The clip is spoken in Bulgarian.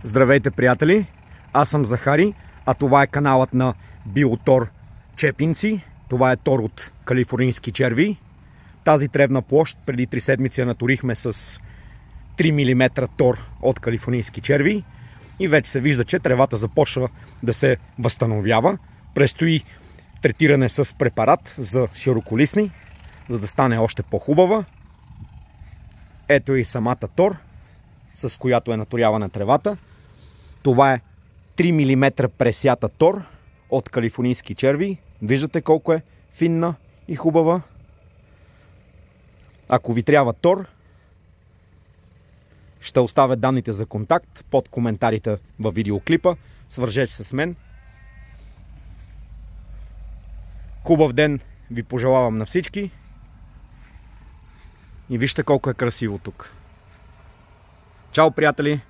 Здравейте, приятели! Аз съм Захари, а това е каналът на Биотор Чепинци. Това е тор от калифорнийски черви. Тази тревна площ преди 3 седмици я натурихме с 3 мм тор от калифорнийски черви. И вече се вижда, че тревата започва да се възстановява. Предстои третиране с препарат за широколистни, за да стане още по-хубава. Ето и самата тор, с която е наторявана тревата. Това е 3 мм пресята тор от калифорнийски черви. Виждате колко е финна и хубава. Ако ви трябва тор, ще оставя данните за контакт под коментарите във видеоклипа. Свържете се с мен. Хубав ден ви пожелавам на всички. И вижте колко е красиво тук. Чао, приятели!